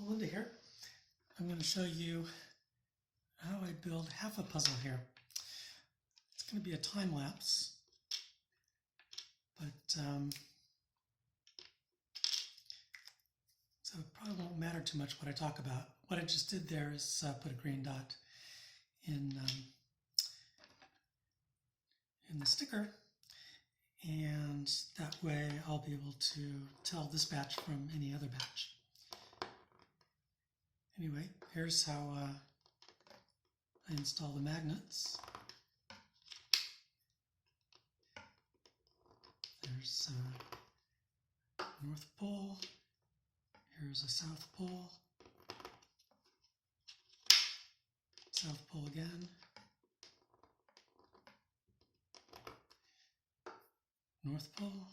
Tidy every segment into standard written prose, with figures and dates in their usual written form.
Linda here. I'm going to show you how I build half a puzzle here. It's going to be a time lapse, but so it probably won't matter too much what I talk about. What I just did there is put a green dot in the sticker, and that way I'll be able to tell this batch from any other batch. Anyway, here's how I install the magnets. There's a North Pole, here's a South Pole, South Pole again, North Pole,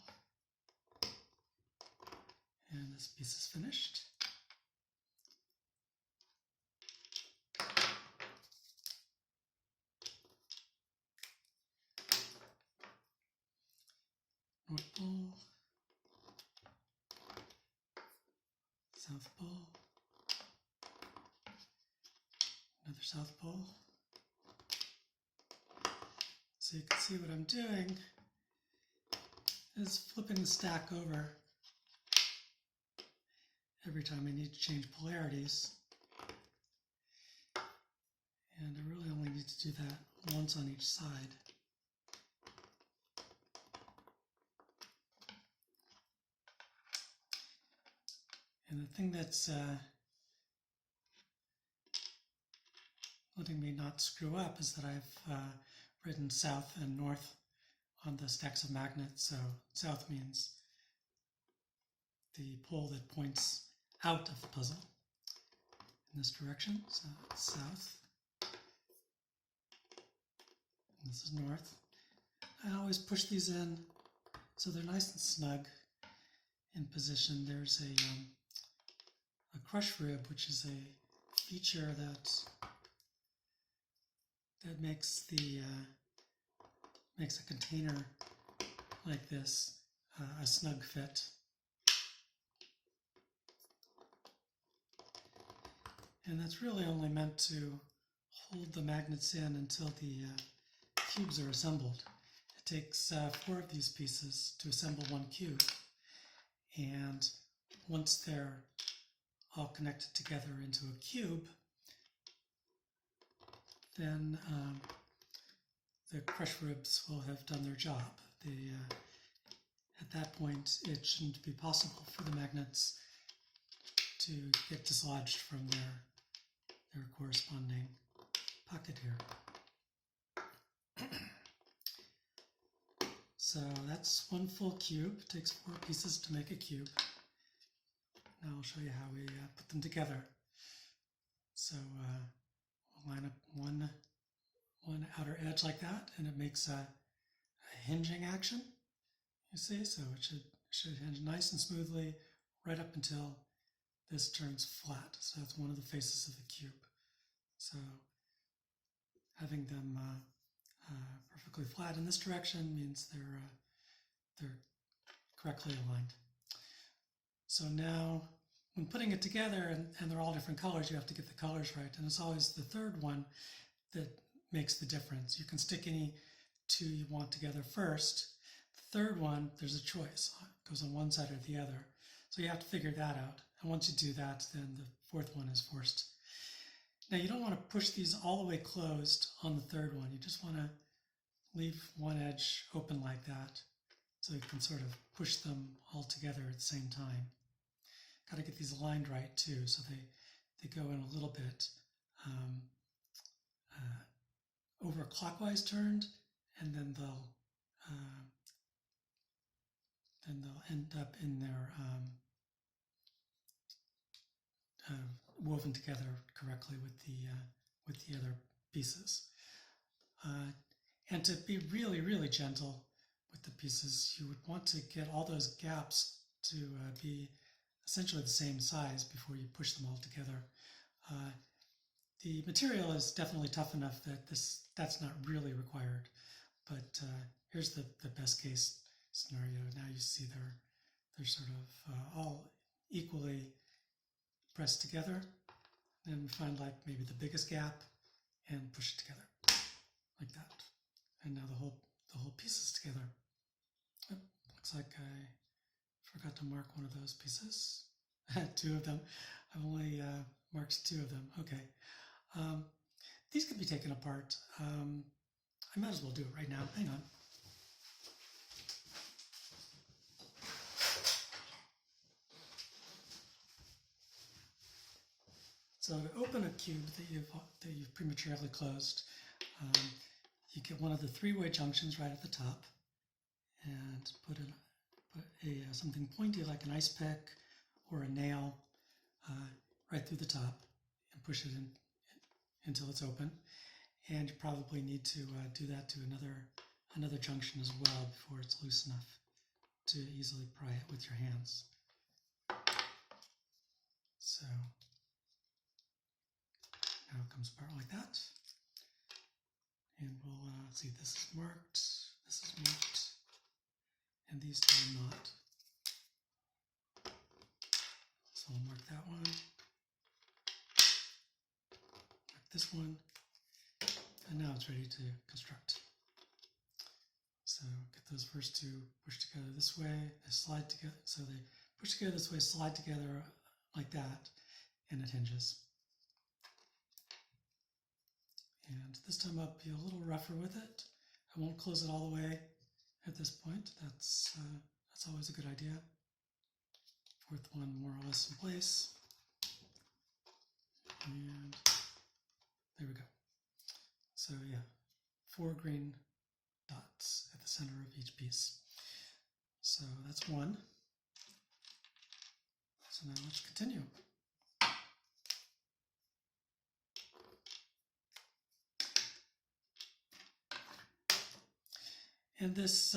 and this piece is finished. North Pole, South Pole, another South Pole. So you can see what I'm doing is flipping the stack over every time I need to change polarities. And I really only need to do that once on each side. And the thing that's letting me not screw up is that I've written south and north on the stacks of magnets. So south means the pole that points out of the puzzle in this direction. So it's south. And this is north. I always push these in so they're nice and snug in position. There's a crush rib, which is a feature that makes makes a container like this a snug fit. And that's really only meant to hold the magnets in until the cubes are assembled. It takes 4 of these pieces to assemble one cube, and once they're all connected together into a cube, then the crush ribs will have done their job. At that point, it shouldn't be possible for the magnets to get dislodged from their corresponding pocket here. So that's one full cube. It takes 4 pieces to make a cube. Now I'll show you how we put them together. So we'll line up one outer edge like that, and it makes a hinging action, you see? So it should hinge nice and smoothly right up until this turns flat. So that's one of the faces of the cube. So having them perfectly flat in this direction means they're correctly aligned. So now, when putting it together, and they're all different colors, you have to get the colors right. And it's always the third one that makes the difference. You can stick any 2 you want together first. The third one, there's a choice. It goes on one side or the other. So you have to figure that out. And once you do that, then the fourth one is forced. Now, you don't want to push these all the way closed on the third one. You just want to leave one edge open like that, so you can sort of push them all together at the same time. Got to get these aligned right too, so they go in a little bit overclockwise turned, and then they'll end up in their woven together correctly with the other pieces. And to be really, really gentle with the pieces, you would want to get all those gaps to be essentially the same size before you push them all together. The material is definitely tough enough that that's not really required, but here's the best case scenario. Now you see they're sort of all equally press together. Then we find like maybe the biggest gap and push it together like that. And now the whole piece is together. Oh, looks like I forgot to mark one of those pieces. Two of them. I've only marked two of them. Okay. These could be taken apart. I might as well do it right now. Hang on. So to open a cube that you've prematurely closed, you get one of the three-way junctions right at the top, and put something pointy like an ice pick or a nail right through the top, and push it in until it's open. And you probably need to do that to another junction as well before it's loose enough to easily pry it with your hands. So now it comes apart like that. And we'll see, this is marked, and these two are not. So I'll mark that one, mark this one, and now it's ready to construct. So get those first two pushed together this way, they slide together, so they push together this way, slide together like that, and it hinges. And this time I'll be a little rougher with it. I won't close it all the way at this point. That's always a good idea. Fourth one more or less in place. And there we go. So yeah, 4 green dots at the center of each piece. So that's one. So now let's continue. And this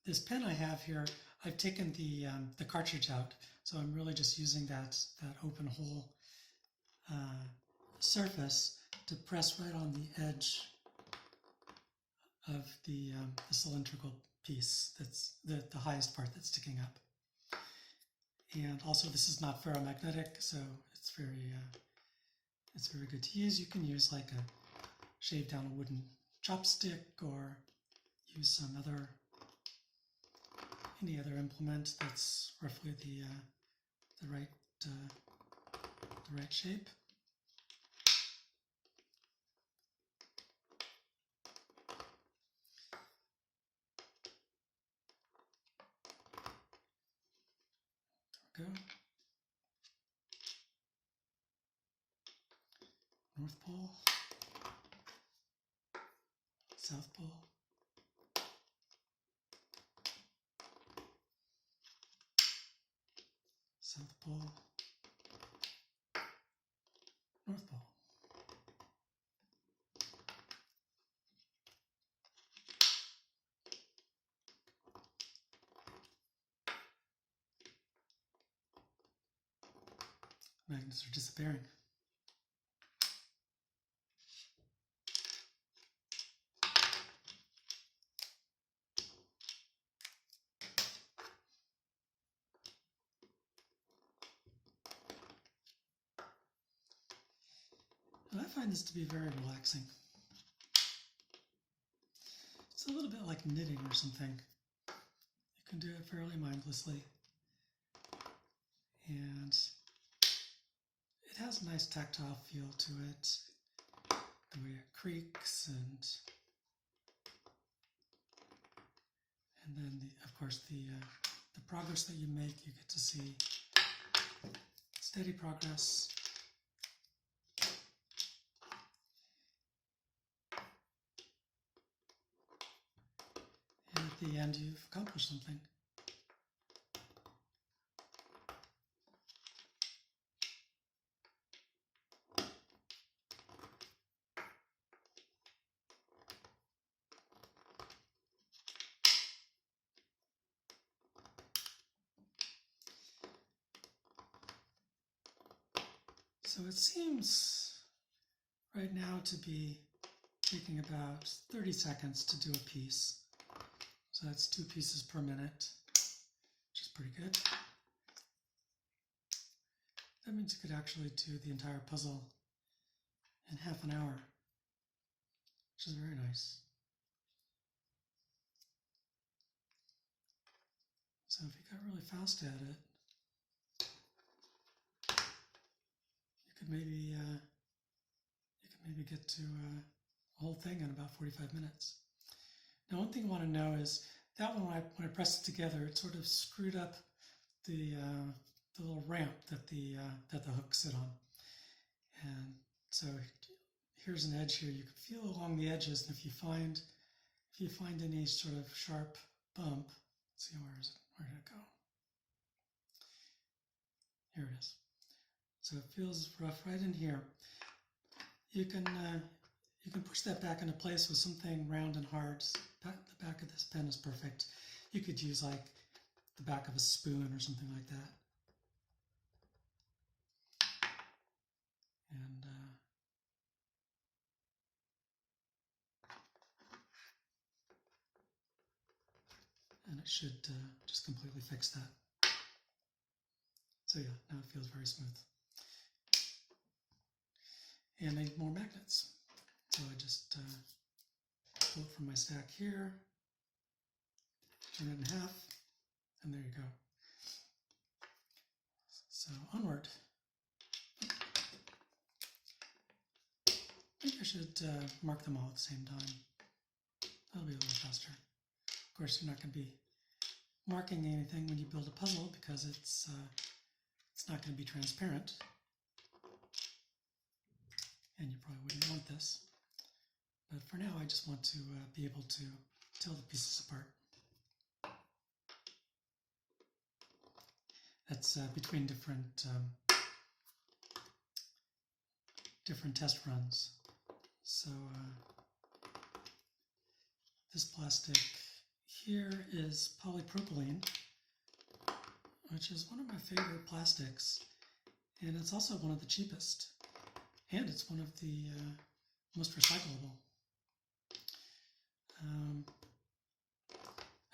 this pen I have here, I've taken the cartridge out, so I'm really just using that open hole surface to press right on the edge of the cylindrical piece. That's the highest part that's sticking up. And also, this is not ferromagnetic, so it's very good to use. You can use like a shave down a wooden chopstick, or use any other implement that's roughly the right shape. There we go. North Pole, South Pole, South Pole, North Pole. Magnets are disappearing. And I find this to be very relaxing. It's a little bit like knitting or something. You can do it fairly mindlessly. And it has a nice tactile feel to it, the way it creaks, and then of course the progress that you make, you get to see steady progress. And at the end, you've accomplished something. So it seems right now to be taking about 30 seconds to do a piece. So that's 2 pieces per minute, which is pretty good. That means you could actually do the entire puzzle in half an hour, which is very nice. So if you got really fast at it, you could maybe get to a whole thing in about 45 minutes. Now, one thing I want to know is that one, when I pressed it together, it sort of screwed up the little ramp that the hooks sit on. And so here's an edge here. You can feel along the edges, and if you find any sort of sharp bump, let's see, where did it go? Here it is. So it feels rough right in here. You can push that back into place with something round and hard. The back of this pen is perfect. You could use like the back of a spoon or something like that. And it should just completely fix that. So yeah, now it feels very smooth. And I need more magnets. So I just pull it from my stack here, turn it in half, and there you go. So onward. I think I should mark them all at the same time. That'll be a little faster. Of course, you're not going to be marking anything when you build a puzzle because it's not going to be transparent. And you probably wouldn't want this. But for now, I just want to be able to tell the pieces apart. That's between different test runs. So this plastic here is polypropylene, which is one of my favorite plastics, and it's also one of the cheapest, and it's one of the most recyclable.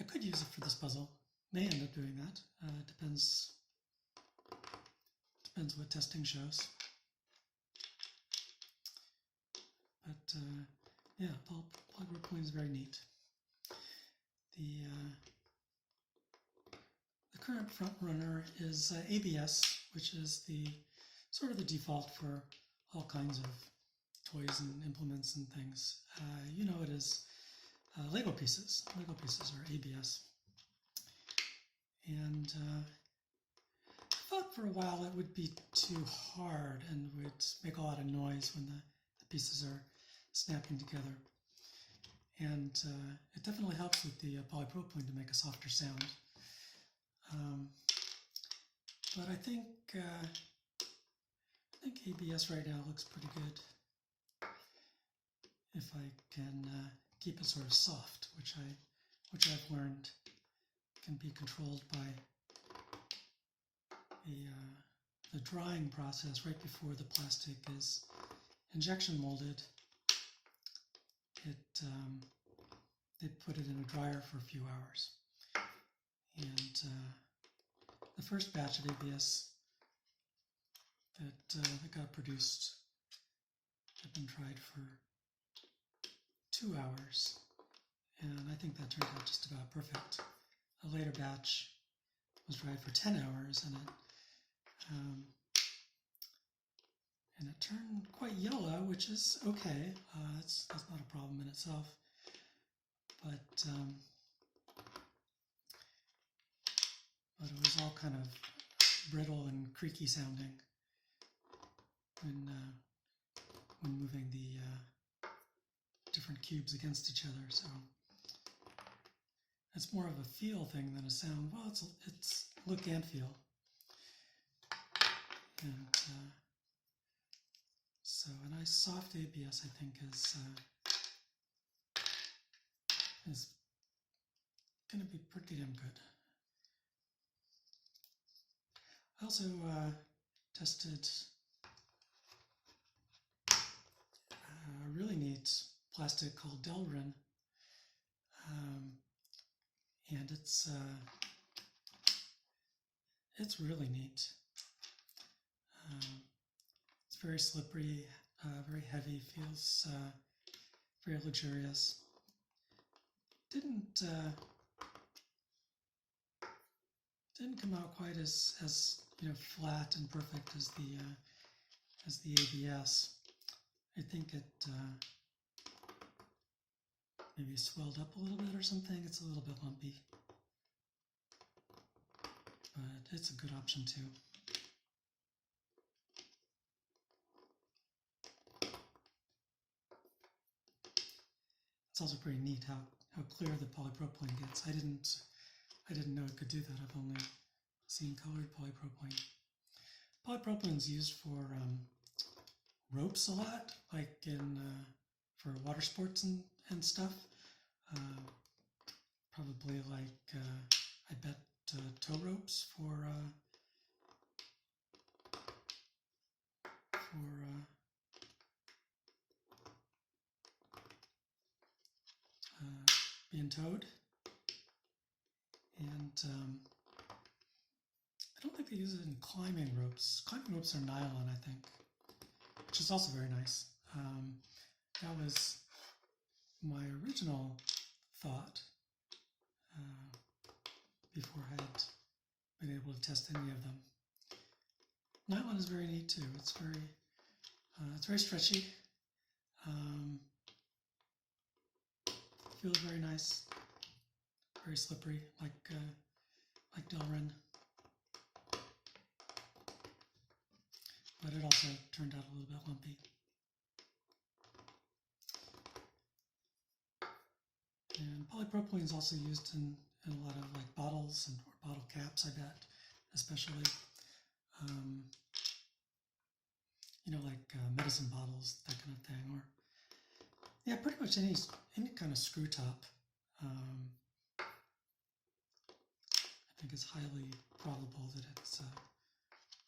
I could use it for this puzzle. May end up doing that. Depends what testing shows. But yeah, polypropylene is very neat. The current front runner is ABS, which is the sort of the default for all kinds of toys and implements and things. You know it is Lego pieces. Lego pieces are ABS. And I thought for a while it would be too hard and would make a lot of noise when the pieces are snapping together. And it definitely helps with the polypropylene to make a softer sound. But I think ABS right now looks pretty good. If I can keep it sort of soft, which I've learned can be controlled by the drying process right before the plastic is injection molded. They put it in a dryer for a few hours. And the first batch of ABS that got produced had been dried for 2 hours, and I think that turned out just about perfect. A later batch was dried for 10 hours, and it turned quite yellow, which is okay. That's not a problem in itself. But it was all kind of brittle and creaky sounding when moving the different cubes against each other. So it's more of a feel thing than a sound. Well, it's look and feel. And so a nice soft ABS, I think, is going to be pretty damn good. I also tested a really neat plastic called Delrin, and it's really neat. It's very slippery, very heavy, feels very luxurious. Didn't come out quite as flat and perfect as the ABS. I think it maybe swelled up a little bit or something. It's a little bit lumpy, but it's a good option too. It's also pretty neat how clear the polypropylene gets. I didn't know it could do that. I've only seen colored polypropylene. Polypropylene is used for ropes a lot, like for water sports and stuff. Probably like I bet tow ropes for being towed. And I don't think they use it in climbing ropes. Climbing ropes are nylon, I think, which is also very nice. That was my original thought before I had been able to test any of them. Nylon is very neat too. It's very stretchy. Feels very nice. Very slippery, like Delrin. But it also turned out a little bit lumpy. And polypropylene is also used in a lot of like bottles or bottle caps, I bet, especially. Like medicine bottles, that kind of thing, or yeah, pretty much any kind of screw top. I think it's highly probable that it's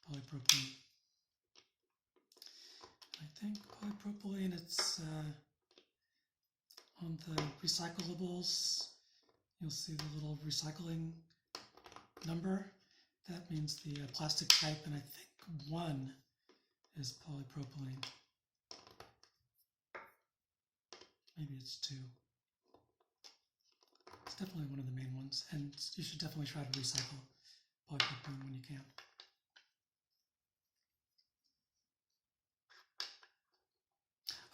polypropylene. I think polypropylene, it's on the recyclables, you'll see the little recycling number. That means the plastic type, and I think 1 is polypropylene. Maybe it's 2. It's definitely one of the main ones, and you should definitely try to recycle polypropylene when you can.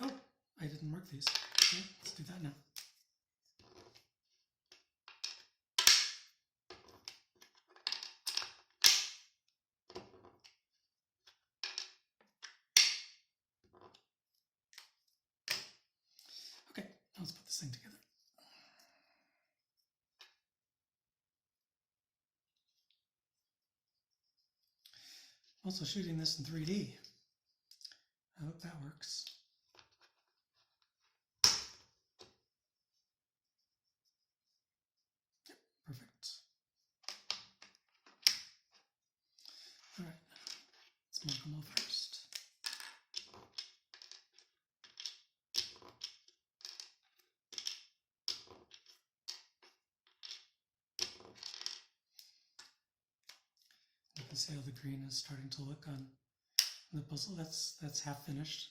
Oh, I didn't mark these. Okay, let's do that now. Okay, now let's put this thing together. I'm also shooting this in 3D. I hope that works. Yep, perfect. All right, let's mark them all first. You can see how the green is starting to look on the puzzle. That's half finished.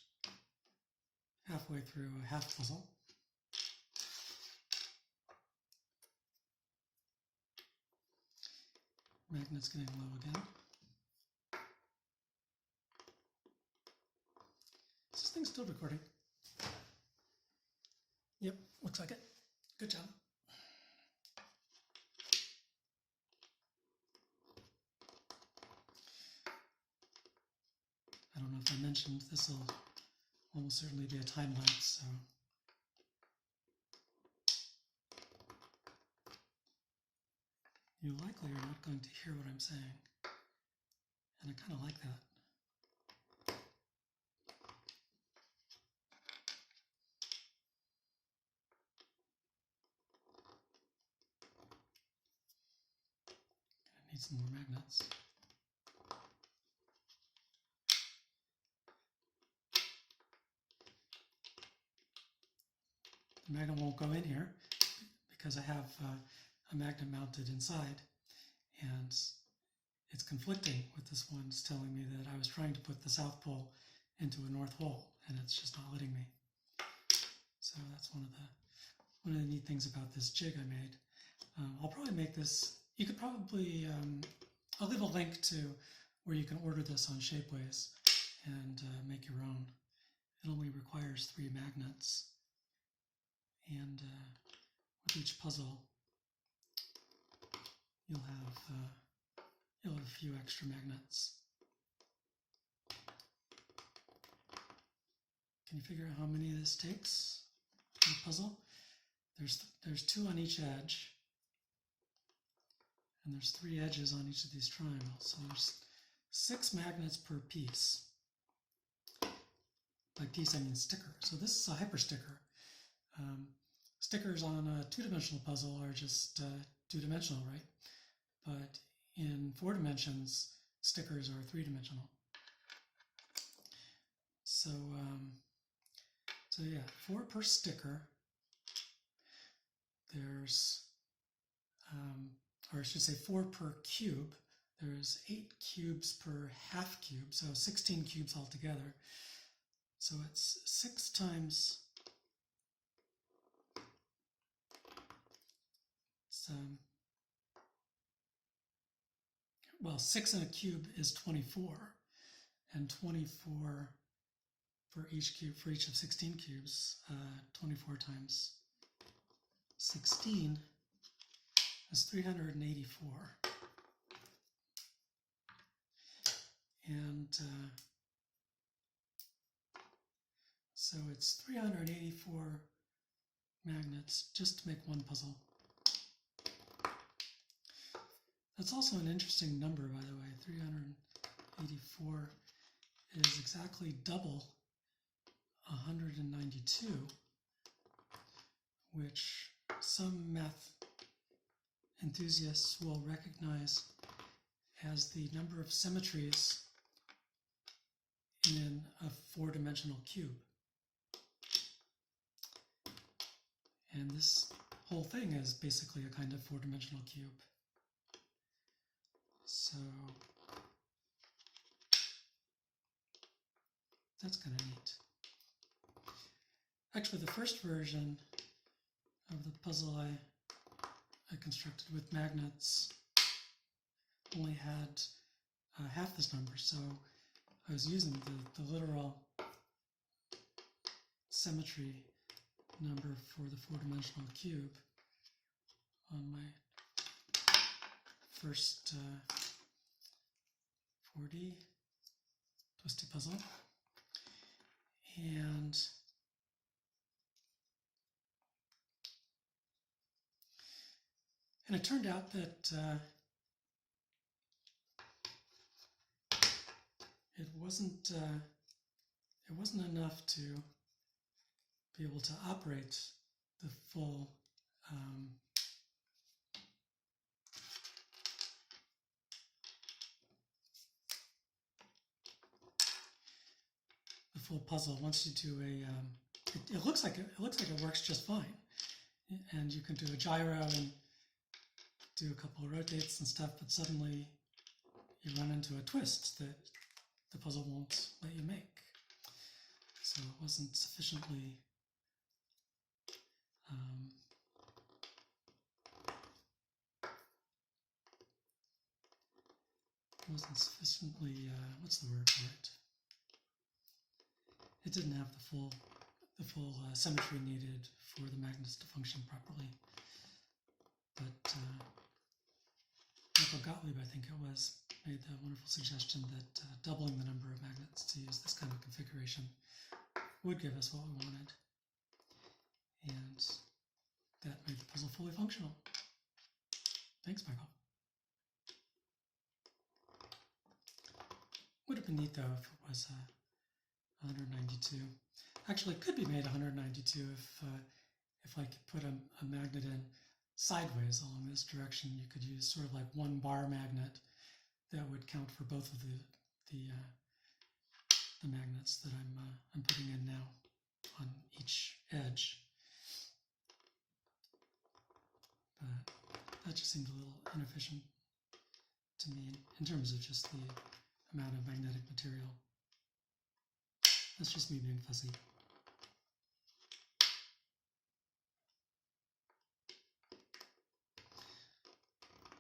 Halfway through a half puzzle. Magnet's getting low again. Is this thing still recording? Yep, looks like it. Good job. I don't know if I mentioned, this will almost certainly be a time lapse, so you likely are not going to hear what I'm saying, and I kind of like that. I need some more magnets. The magnet won't go in here because I have a magnet mounted inside, and it's conflicting with this one. It's telling me that I was trying to put the South Pole into a North Pole, and it's just not letting me. So that's one of the neat things about this jig I made. I'll probably make this. You could probably I'll leave a link to where you can order this on Shapeways and make your own. It only requires 3 magnets, and with each puzzle you'll have a few extra magnets. Can you figure out how many this takes for the puzzle? There's 2 on each edge, and there's 3 edges on each of these triangles. So there's 6 magnets per piece. By piece, I mean sticker. So this is a hyper sticker. Stickers on a 2-dimensional puzzle are just 2-dimensional, right? But in 4 dimensions, stickers are 3-dimensional. So, so yeah, 4 per sticker. There's, or I should say 4 per cube. There's 8 cubes per half cube, so 16 cubes altogether. So it's 6 times, well, 6 in a cube is 24, and 24 for each cube, for each of 16 cubes, 24 times 16 is 384. And so it's 384 magnets just to make one puzzle. That's also an interesting number, by the way. 384 is exactly double 192, which some math enthusiasts will recognize as the number of symmetries in a 4-dimensional cube. And this whole thing is basically a kind of 4-dimensional cube. So that's kind of neat. Actually, the first version of the puzzle I constructed with magnets only had half this number, so I was using the literal symmetry number for the 4-dimensional cube on my first 4D twisty puzzle. And it turned out that it wasn't enough to be able to operate the full puzzle. Once you do a, it looks like it works just fine, and you can do a gyro and do a couple of rotates and stuff, but suddenly you run into a twist that the puzzle won't let you make. So it wasn't sufficiently what's the word for it? It didn't have the full symmetry needed for the magnets to function properly. But Michael Gottlieb, I think it was, made the wonderful suggestion that doubling the number of magnets to use this kind of configuration would give us what we wanted. And that made the puzzle fully functional. Thanks, Michael. Would have been neat, though, if it was 192. Actually, it could be made 192 if I could put a magnet in sideways along this direction. You could use sort of like one bar magnet that would count for both of the magnets that I'm putting in now on each edge. But that just seemed a little inefficient. to mean in terms of just the amount of magnetic material. That's just me being fuzzy.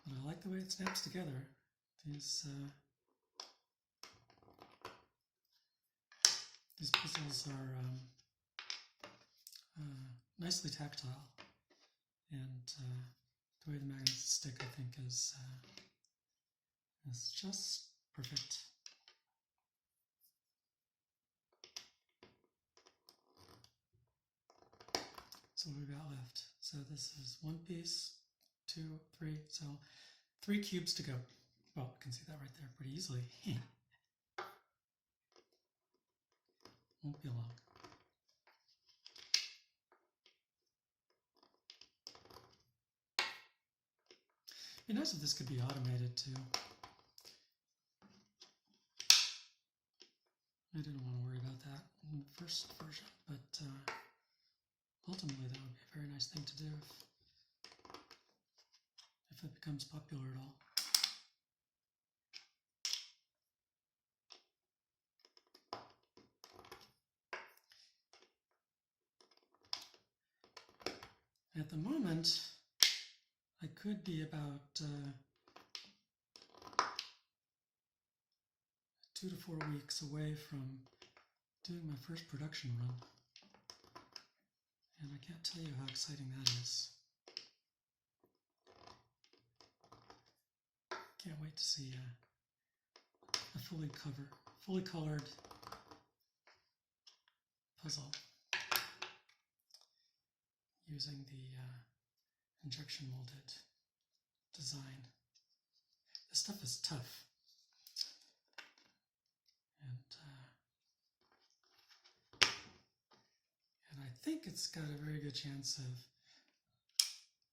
But I like the way it snaps together. These puzzles are nicely tactile, and the way the magnets stick, I think, is just perfect. So what we got left? So this is one piece, 2, 3, so 3 cubes to go. Well, you can see that right there pretty easily. Won't be long. It'd be nice if this could be automated too. I didn't want to worry about that in the first version, but ultimately that would be a very nice thing to do if it becomes popular at all. At the moment, I could be about 2 to 4 weeks away from doing my first production run. And I can't tell you how exciting that is. Can't wait to see a fully colored puzzle using the injection molded design. This stuff is tough. And I think it's got a very good chance of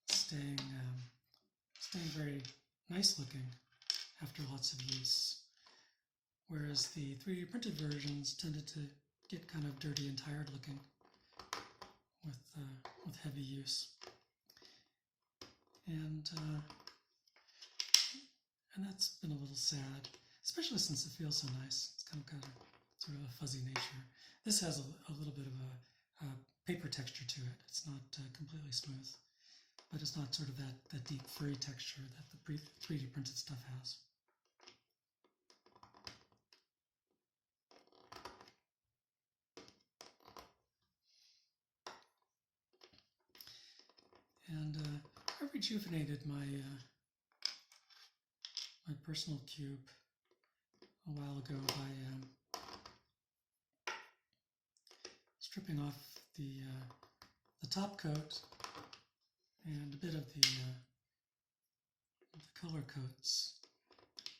staying very nice looking after lots of use, whereas the 3D printed versions tended to get kind of dirty and tired looking with heavy use, and that's been a little sad, especially since it feels so nice. It's kind of got a sort of a fuzzy nature. This has a little bit of a paper texture to it. It's not completely smooth, but it's not sort of that deep furry texture that the 3D printed stuff has. And I rejuvenated my personal cube a while ago by stripping off the top coat and a bit of the color coats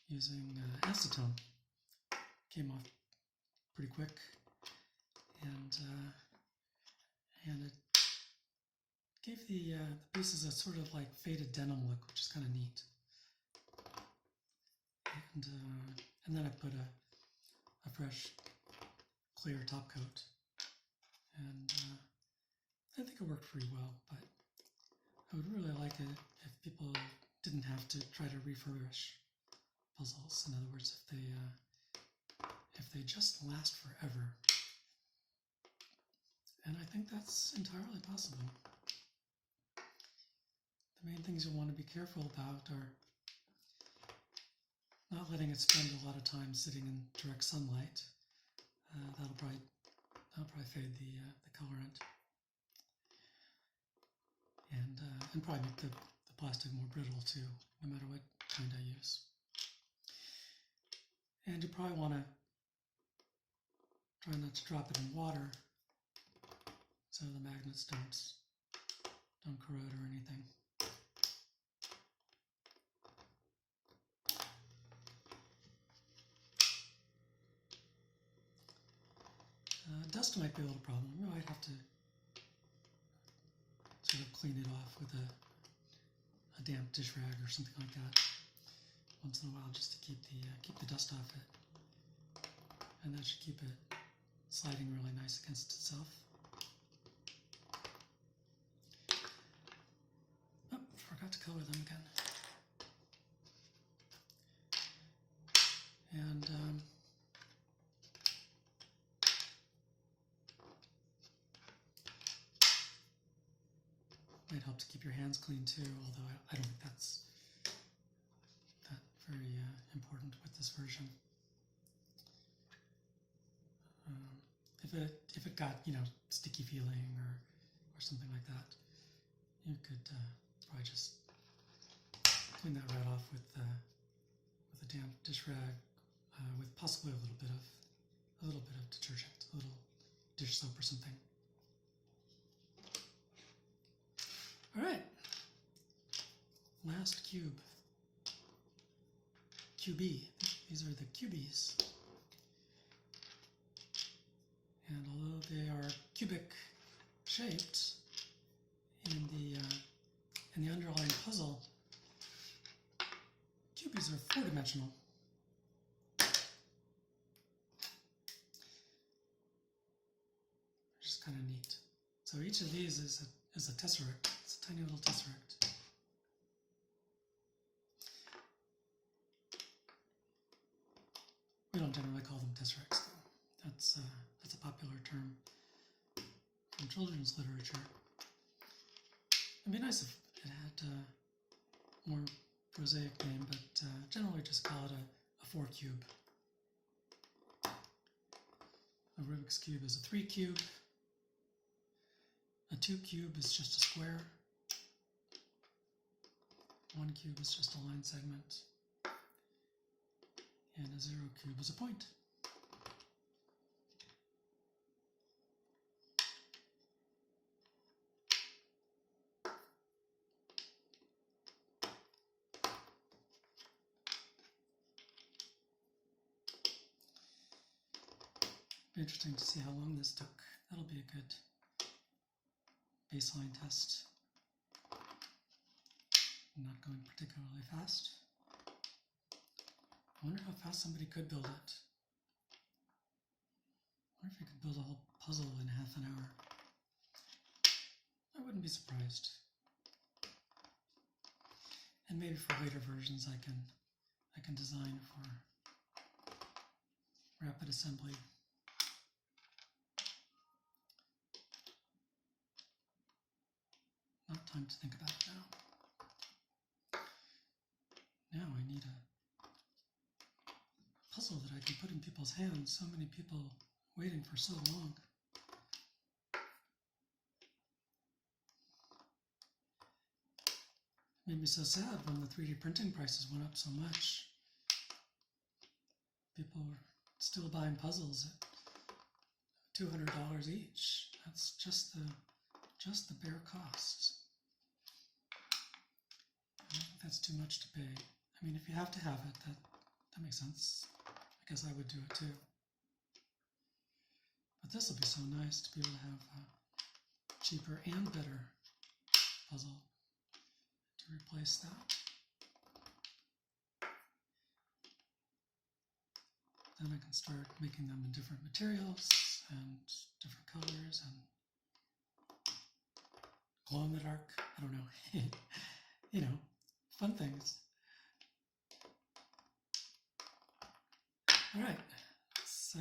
using acetone. Came off pretty quick, and it gave the pieces a sort of like faded denim look, which is kind of neat. And then I put a fresh clear top coat, and I think it worked pretty well. But I would really like it if people didn't have to try to refurbish puzzles. In other words, if they just last forever. And I think that's entirely possible. The main things you want to be careful about are not letting it spend a lot of time sitting in direct sunlight. That'll probably fade the colorant, and probably make the plastic more brittle too, no matter what kind I use. And you probably want to try not to drop it in water, so the magnets don't corrode or anything. Dust might be a little problem. You might have to sort of clean it off with a damp dish rag or something like that once in a while, just to keep the dust off it, and that should keep it sliding really nice against itself. Oh, forgot to color them again. help to keep your hands clean too, although I don't think that's that very important with this version. If it got, you know, sticky feeling or something like that, you could probably just clean that right off with a damp dish rag with possibly a little bit of detergent, a little dish soap or something. All right, last cube, QB. These are the cubies. And although they are cubic shaped in the underlying puzzle, cubies are four-dimensional. Which is kind of neat. So each of these is a tesseract. It's a tiny little tesseract. We don't generally call them tesseracts, though. That's a popular term from children's literature. It'd be nice if it had a more prosaic name, but generally just call it a 4-cube. A Rubik's Cube is a 3-cube. A 2-cube is just a square. 1 cube is just a line segment. And a 0 cube is a point. Be interesting to see how long this took. That'll be a good baseline test. I'm not going particularly fast. I wonder how fast somebody could build it. I wonder if you could build a whole puzzle in half an hour. I wouldn't be surprised. And maybe for later versions I can design for rapid assembly. Not time to think about it now. Now I need a puzzle that I can put in people's hands. So many people waiting for so long. It made me so sad when the 3D printing prices went up so much. People were still buying puzzles at $200 each. That's just the bare cost. I don't think that's too much to pay. I mean, if you have to have it, that makes sense. I guess I would do it too. But this will be so nice to be able to have a cheaper and better puzzle to replace that. Then I can start making them in different materials and different colors and glow in the dark. I don't know. You know, fun things. All right. So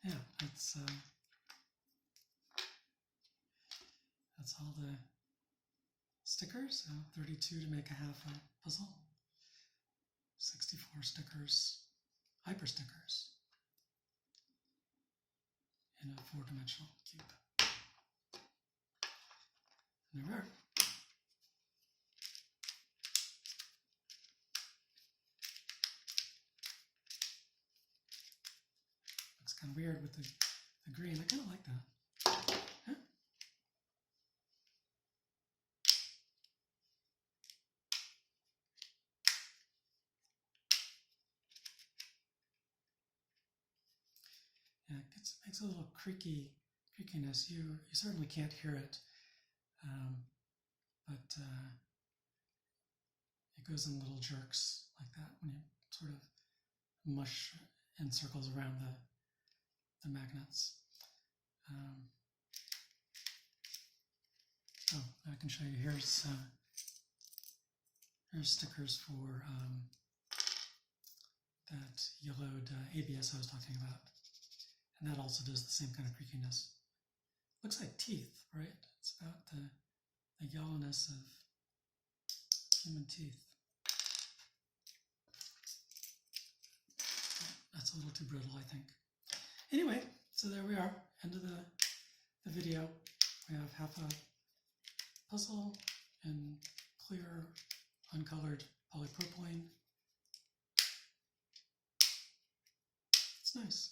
yeah, that's all the stickers. 32 to make a half a puzzle. 64 stickers, hyper stickers, in a 4-dimensional cube. And there we are. Looks kind of weird with the green. I kind of like that. Huh? Yeah, it makes a little creakiness. You certainly can't hear it, but it goes in little jerks like that when you sort of mush in circles around the magnets. Oh, I can show you. Here's stickers for that yellowed ABS I was talking about. And that also does the same kind of creakiness. Looks like teeth, right? It's about the yellowness of human teeth. That's a little too brittle, I think. Anyway, so there we are, end of the video. We have half a puzzle in clear, uncolored polypropylene. It's nice.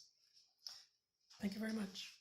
Thank you very much.